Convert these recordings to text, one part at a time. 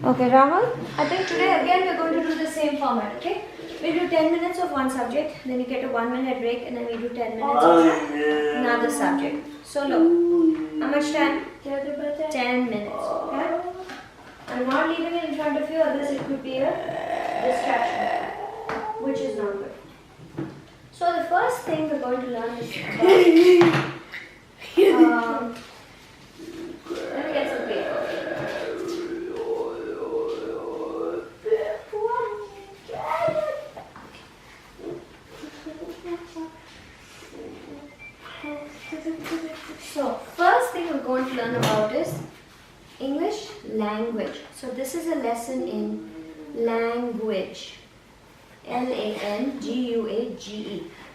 Okay, Rahul, I think today again we're going to do the same format, okay? We do 10 minutes of one subject, then you get a 1-minute break, and then we do 10 minutes of another subject. So look, how much time? 10 minutes, okay? I'm not leaving it in front of you, otherwise it could be a distraction, which is not good. So the first thing we're going to learn is about, let me get some paper. So, first thing we're going to learn about is English language. So, this is a lesson in language. Language.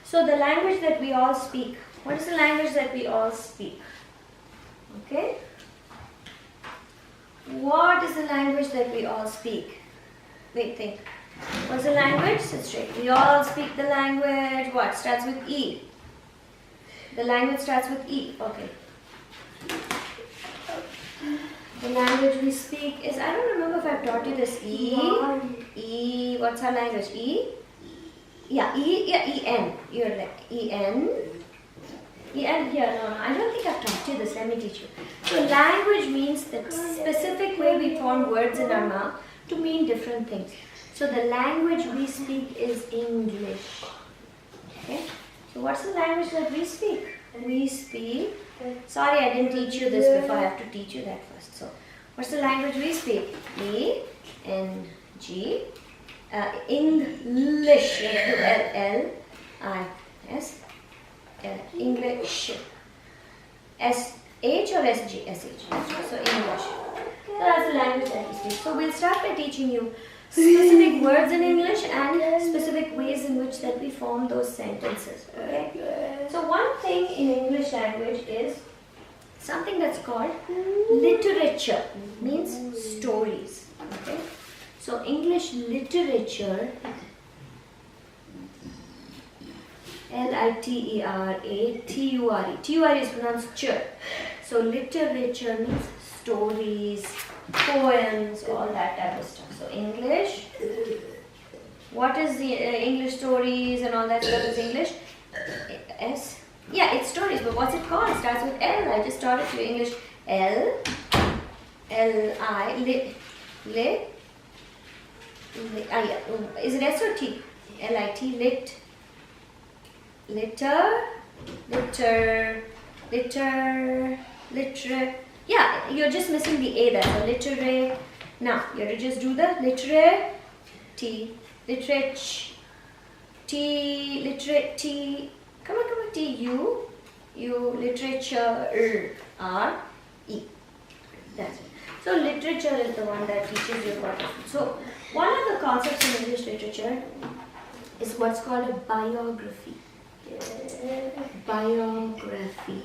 So, the language that we all speak. What is the language that we all speak? Okay? What is the language that we all speak? Wait, think. What's the language? Sit straight. We all speak the language. What? Starts with E. The language starts with E. Okay. The language we speak is, I don't remember if I've taught you this. E. What's our language? E? Yeah, E. Yeah, E-N. You're like E-N. E-N here. No, I don't think I've taught you this. Let me teach you. So language means the specific way we form words in our mouth to mean different things. So the language we speak is English. Okay? So what's the language that we speak? We speak. Sorry, I didn't teach you this before. I have to teach you that first. So, what's the language we speak? E-N-G. English. Let's do L-L-I-S. English. S-H or S-G? S-H. So, English. So, that's the language that we speak. So, we'll start by teaching you specific words in English and specific ways in which that we form those sentences. Okay? So one thing in English language is something that's called literature, means stories. Okay? So English literature, L-I-T-E-R-A-T-U-R-E. T-U-R-E is pronounced ch. So literature means stories, poems, all that type of stuff. So English, what is the English stories and all that stuff is English? S? Yeah, it's stories, but what's it called? It starts with L. I just taught it to you. English L, L-I, is it S or T? L-I-T, liter. Yeah, you're just missing the A there. So literary. Now you have to just do the literate, literature, come on, T, U, literature, R, E. That's it. So literature is the one that teaches you about it. So one of the concepts in English literature is what's called a biography. Biography.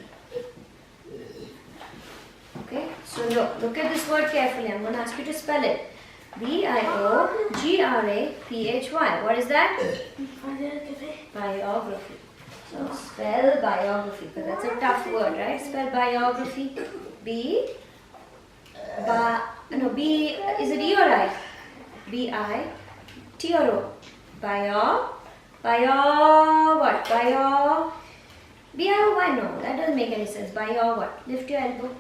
Okay, so look at this word carefully. I'm going to ask you to spell it. B-I-O-G-R-A-P-H-Y. What is that? Biography. So spell biography, because that's a tough word, right? Spell biography. B. Is it E or I? B-I. T or O? What? B-I-O-Y? No, that doesn't make any sense. Bio what? Lift your elbow.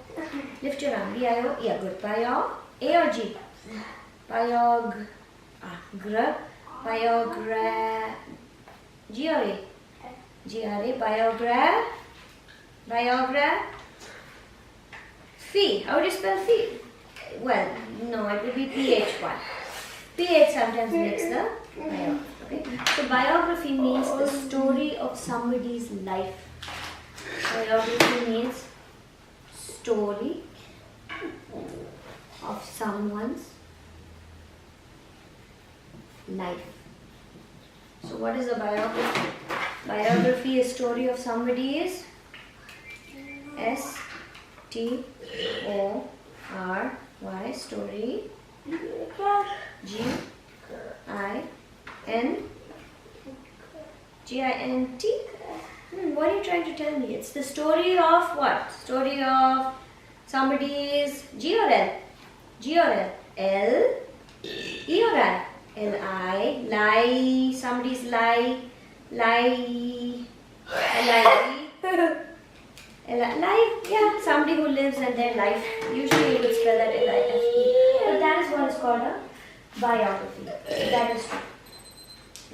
Lift your arm. B-I-O? Yeah, good. Bio? A or G? G-R-A. G-R-A. Biography. How do you spell fee? Well, no, it would be P-H-Y. P-H sometimes makes the bio. Okay? So biography means the story of somebody's life. Biography means story of someone's life. So what is a biography? Biography is story of somebody's S-T-O-R-Y, story, G-I-N-T. What are you trying to tell me? It's the story of what? Story of somebody's G or L? G or L? L, E or I? L-I, lie, somebody's lie, L-I-E, life, yeah, somebody who lives and their life. Usually you would spell that L-I-F-E. But that is what is called a biography. That is true.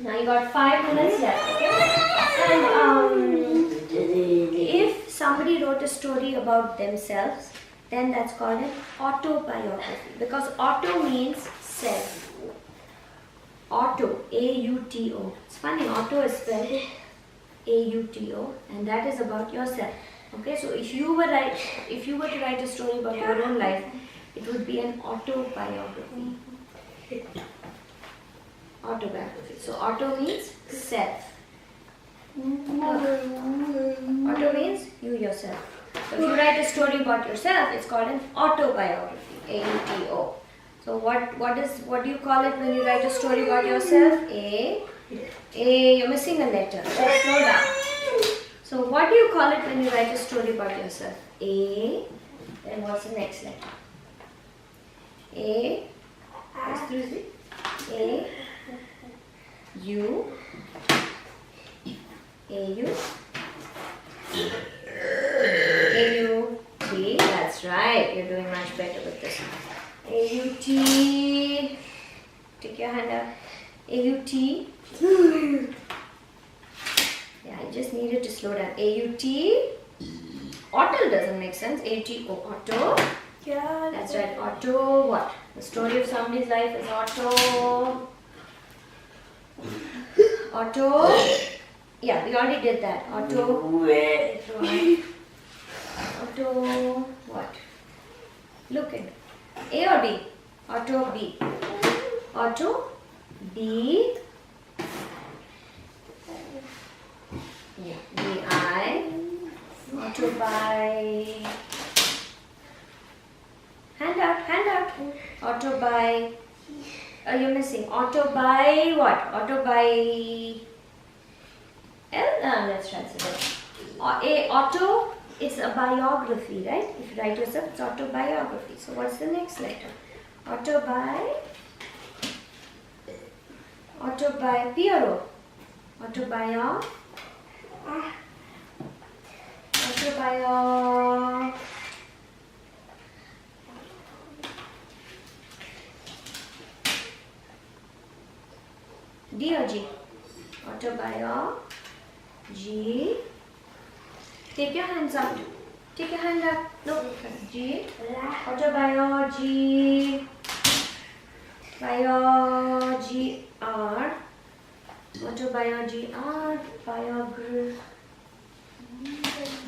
Now you got 5 minutes left, okay? And if somebody wrote a story about themselves, then that's called an autobiography. Because auto means self. Auto, A-U-T-O. It's funny, auto is spelled A-U-T-O, and that is about yourself. Okay, so if you were to write a story about your own life, it would be an autobiography. Autobiography. So auto means self. Auto means you yourself. So if you write a story about yourself, it's called an autobiography. A-U-T-O. So what do you call it when you write a story about yourself? You're missing a letter. Let's slow down. So what do you call it when you write a story about yourself? A. Then what's the next letter? A. Excuse me. A. U. A-U. A-U-T. That's right. You're doing much better with this. A-U-T. Take your hand up. A-U-T. Yeah, I just needed to slow down. A-U-T. Auto doesn't make sense. A-U-T-O. Auto. Yeah. That's right. Auto what? The story of somebody's life is auto. Auto. Yeah, we already did that. Auto. Auto. What? Look at A or B? Auto B. Auto B. Yeah. B-I. Auto by. Hand out. Auto by. You're missing. Auto by what? Auto by. Let's translate it. Auto, it's a biography, right? If you write yourself, it's autobiography. So what's the next letter? Auto by P or O? Autobio. D or G? Autobio. G. Take your hands up. Take your hand up. No. G. Autobiology. Biology R. Autobiology R. Biography.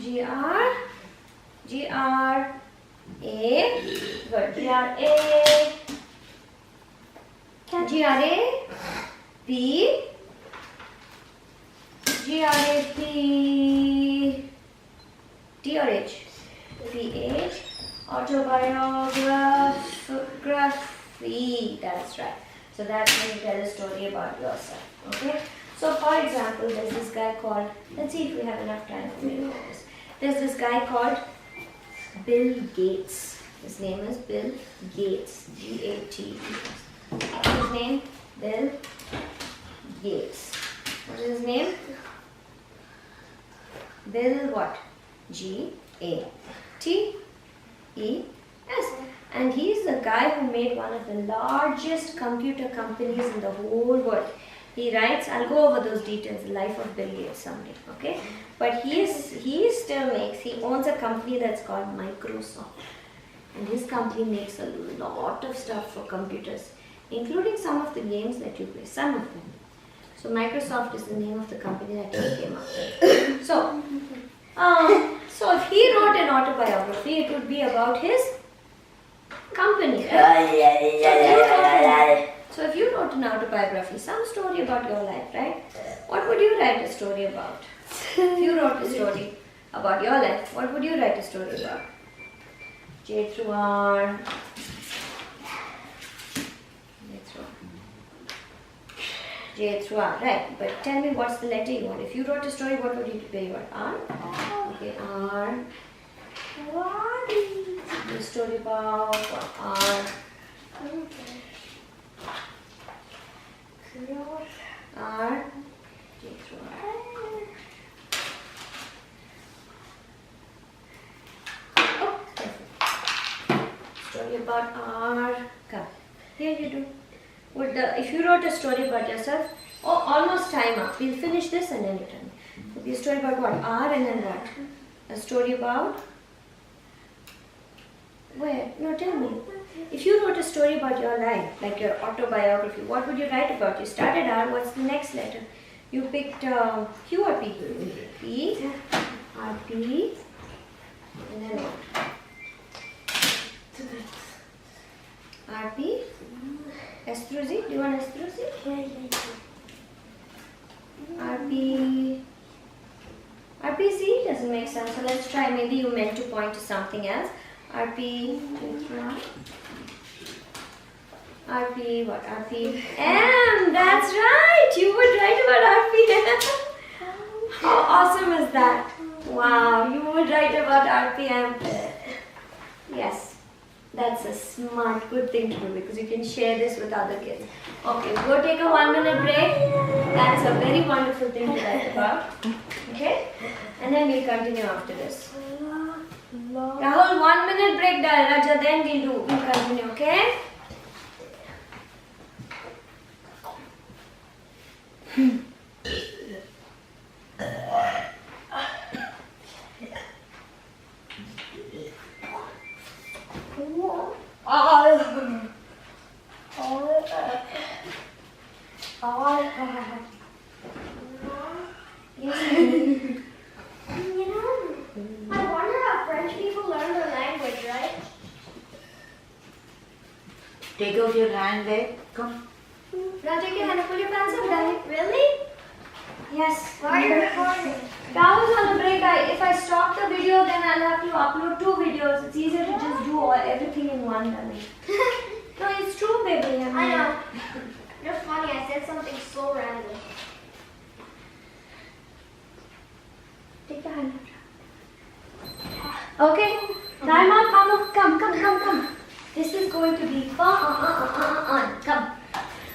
G-R. G-R-A. Good. G-R-A. G-R-A. P. G-R-A-P. T or H? P-H. Autobiography. That's right. So that's when you tell a story about yourself. Okay? So for example, there's this guy called, let's see if we have enough time for me to do this. There's this guy called Bill Gates. His name is Bill Gates. G-A-T. What's his name? Bill Gates. What is his name? Bill what? G-A-T-E-S. And he's the guy who made one of the largest computer companies in the whole world. He writes, I'll go over those details, the life of Bill Gates someday, okay? But he owns a company that's called Microsoft. And his company makes a lot of stuff for computers, including some of the games that you play, some of them. So Microsoft is the name of the company that he came up with. So if he wrote an autobiography, it would be about his company, right? So if you wrote an autobiography, some story about your life, right? What would you write a story about? If you wrote a story about your life, what would you write a story about? J through R. J through R, right? But tell me what's the letter you want. If you wrote a story, what would you want? R? Okay, R. The story about R. R. Oh, story about R. Come. Here you do. If you wrote a story about yourself, almost time up. We'll finish this and then you tell me. It'll be a story about what? R and then what? A story about? Where? No, tell me. If you wrote a story about your life, like your autobiography, what would you write about? You started R, what's the next letter? You picked Q or P? P, R, P, and then what? R, P, S through Z? Do you want S through Z? R, P, Z doesn't make sense, so let's try. Maybe you meant to point to something else. RP, what? RP, M, that's right! You would write about RPM. How awesome is that? Wow, you would write about RPM. Yes, that's a smart, good thing to do because you can share this with other kids. Okay, go take a 1 minute break. That's a very wonderful thing to write about. Okay? And then we'll continue after this. Rahul, 1 minute break, Raja, then we'll continue, okay? I wonder how French people learn their language, right? Take out your hand there. Come. Now take your hand and pull your pants up, darling. Really? Yes. Why are you recording? Rahul's on a break. If I stop the video, then I'll have to upload 2 videos. It's easier to just do everything in one, darling. No, it's true, baby. I know. You're funny, I said something so random. Take your hand. Okay. Time up, Mama. Come. This is going to be fun. Come.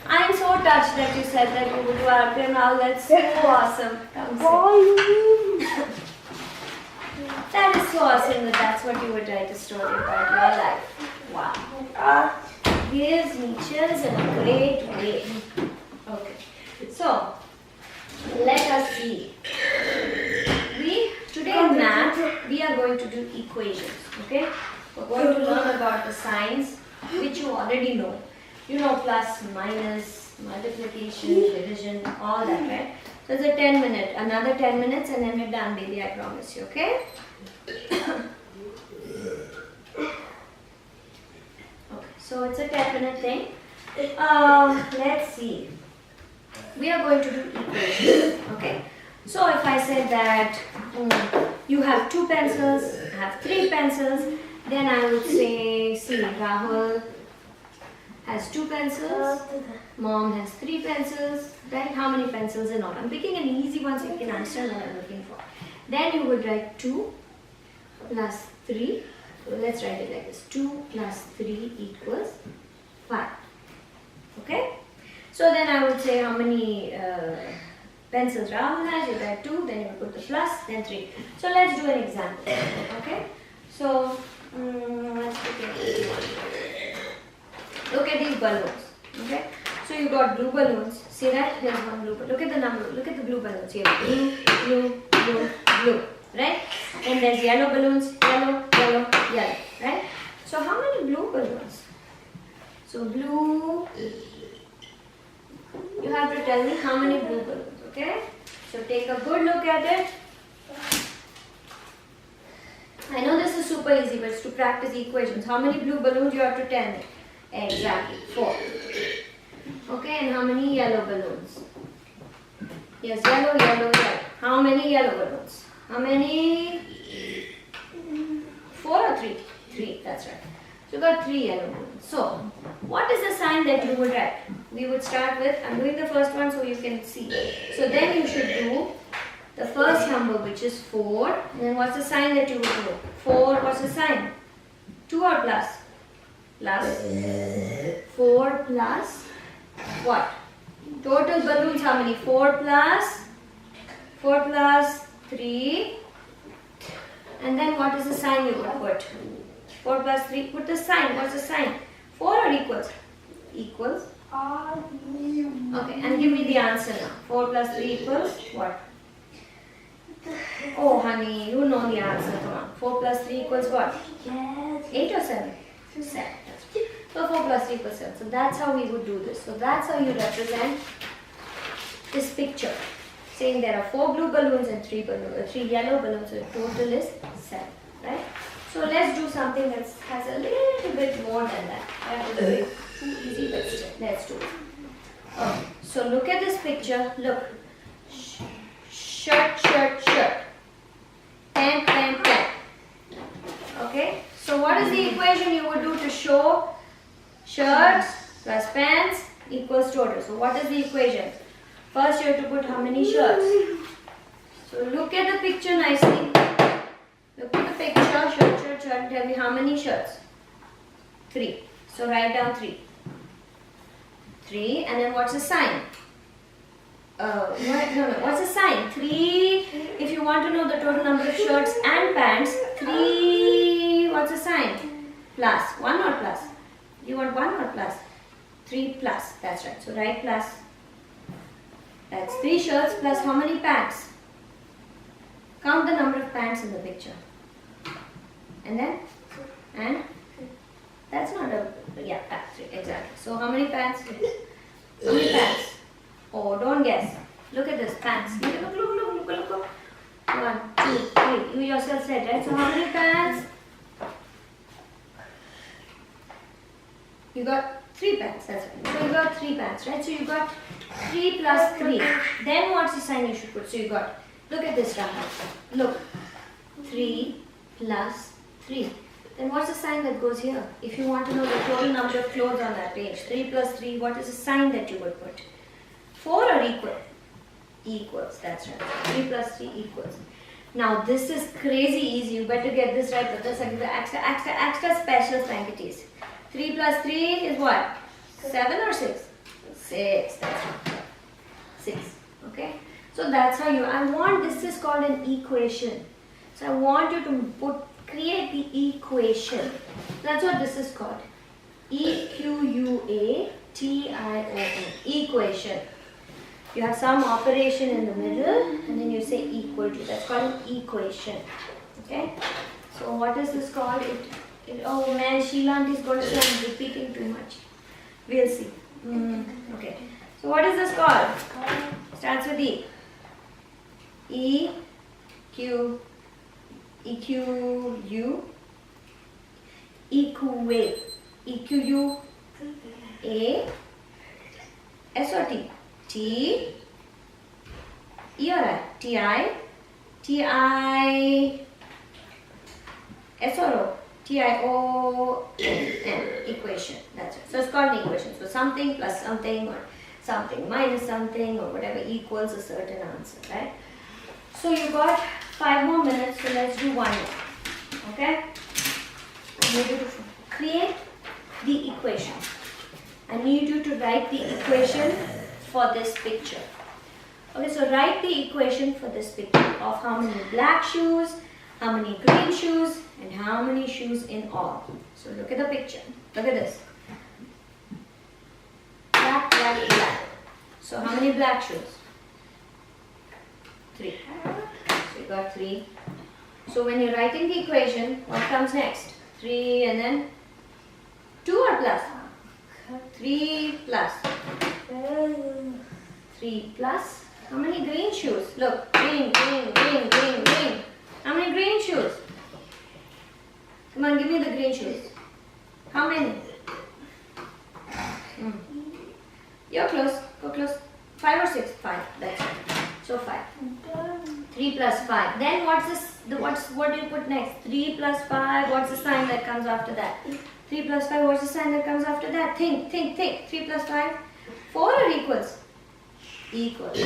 I'm so touched that you said that you would do RPM now. That's so awesome. Come sit. That is so awesome that that's what you would write a story about your life. Wow. Gives me chills in a great way. Okay. So, let us see. Today in math, we are going to do equations. Okay? We're going to learn about the signs which you already know. You know plus, minus, multiplication, division, all that, right? So it's a 10 minute, another 10 minutes and then we're done, baby, I promise you, okay? Okay, so it's a 10 minute thing. Let's see. We are going to do equations, okay? So if I said that you have 2 pencils, I have 3 pencils, then I would say, see, Rahul has 2 pencils, Mom has 3 pencils, right? How many pencils in all? I'm picking an easy one so you can understand what I'm looking for. Then you would write 2 plus 3. So let's write it like this. 2 plus 3 equals 5. Okay? So then I would say how many pencils Rahul has. You write 2, then you put the plus, then 3. So let's do an example. Okay? So let's pick an easy one. Look at these balloons. Okay? So you got blue balloons. See that? Here's one blue balloon. Look at the number. Look at the blue balloons. Here, blue. Right? And there's yellow balloons. Yellow. Right? So how many blue balloons? So blue. You have to tell me how many blue balloons. Okay? So take a good look at it. I know this is super easy, but it's to practice equations. How many blue balloons you have to tell me? Exactly, 4. Okay, and how many yellow balloons? Yes, yellow. How many yellow balloons? How many? 4 or 3? 3, that's right. So you got 3 yellow balloons. So, what is the sign that you would write? We would start with, I'm doing the first one so you can see. So then you should do the first number, which is 4. And then what's the sign that you would do? 4, what's the sign? 2 or plus? plus 4 plus what? Total balloons how many? 4 plus 3. And then what is the sign you would put? 4 plus 3. Put the sign. What's the sign? 4 or equals? Equals. Okay, and give me the answer now. 4 plus 3 equals what? Oh honey, you know the answer. Come on. 4 plus 3 equals what? 8 or 7? 7. So 4 plus 3 equals 7. So that's how we would do this. So that's how you represent this picture. Saying there are 4 blue balloons and 3 yellow balloons. So total is 7. Right? So let's do something that has a little bit more than that. That was a bit too easy, but still, let's do it. Okay. So look at this picture. Look. Shirt, shirt, shirt. Pant, pant, pant. Okay. So what is the equation you would do to show shirts plus pants equals total? So what is the equation? First you have to put how many shirts. So look at the picture nicely. Look at the picture, shirt, shirt, shirt. Tell me how many shirts? 3. So write down 3. 3 and then what's the sign? What's the sign? 3. If you want to know the total number of shirts and pants, 3. What's the sign? Plus. 1 or plus? You want 1 or plus? 3 plus. That's right. So write plus. That's 3 shirts plus how many pants? Count the number of pants in the picture. And then? And? That's not a... Yeah, pants. Exactly. So how many pants? How many pants? Oh, don't guess. Look at this. Pants. Look. 1, 2, 3. You yourself said, right? So how many pants? You got 3 pants. That's right. So you got 3 pants, right? So you got 3 plus 3. Then what's the sign you should put? So you got... Look at this, Rahul. Look. 3 plus 3. Then what's the sign that goes here? If you want to know the total number of clothes on that page, 3 plus 3, what is the sign that you would put? 4 or equal? Equals, that's right. 3 plus 3 equals. Now this is crazy easy. You better get this right. But that's like the extra special spankities. 3 plus 3 is what? 7 or 6? 6, that's right. 6, okay? So that's how this is called an equation. So I want you to create the equation. That's what this is called. EQUATION. Equation. You have some operation in the middle and then you say equal to. That's called an equation. Okay? So what is this called? Oh man, Sheila is going to say I'm repeating too much. We'll see. Okay. So what is this called? Starts with E. E, Q, EQU, EQA, EQU, A, S or T? T, E or I? T, I, T, I, S or O? T, I, O, N, equation. That's it. So it's called an equation. So something plus something or something minus something or whatever equals a certain answer, right? So you got 5 more minutes, so let's do one more. Okay? I need you to create the equation. I need you to write the equation for this picture. Okay, so write the equation for this picture of how many black shoes, how many green shoes, and how many shoes in all. So look at the picture. Look at this. Black, black, black. So how many black shoes? 3. So you got 3. So when you're writing the equation, what comes next? 3 and then 2 or plus? 3 plus. 3 plus. How many green shoes? Look, green, green, green, green, green. How many green shoes? Come on, give me the green shoes. How many? You're close. Go close. 5 or 6? 5. That's it. So 5. 3 plus 5. Then what's this? What do you put next? 3 plus 5. What's the sign that comes after that? 3 plus 5. What's the sign that comes after that? Think. 3 plus 5. 4 or equals? Equals.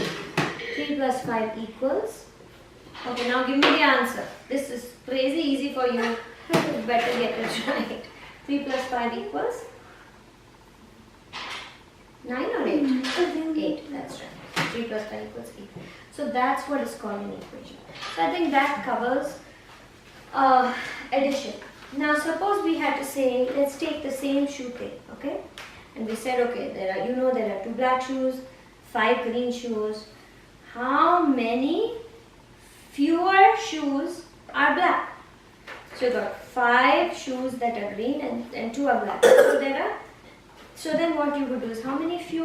3 plus 5 equals. Okay, now give me the answer. This is crazy easy for you. You better get it right. 3 plus 5 equals 9 or 8? 8, that's right. 3 plus 5 equals 8. So that's what is called an equation. So I think that covers addition. Now suppose we had to say, let's take the same shoe thing, okay? And we said, okay, there are 2 black shoes, 5 green shoes. How many fewer shoes are black? So you got 5 shoes that are green and 2 are black. So then what you would do is, how many fewer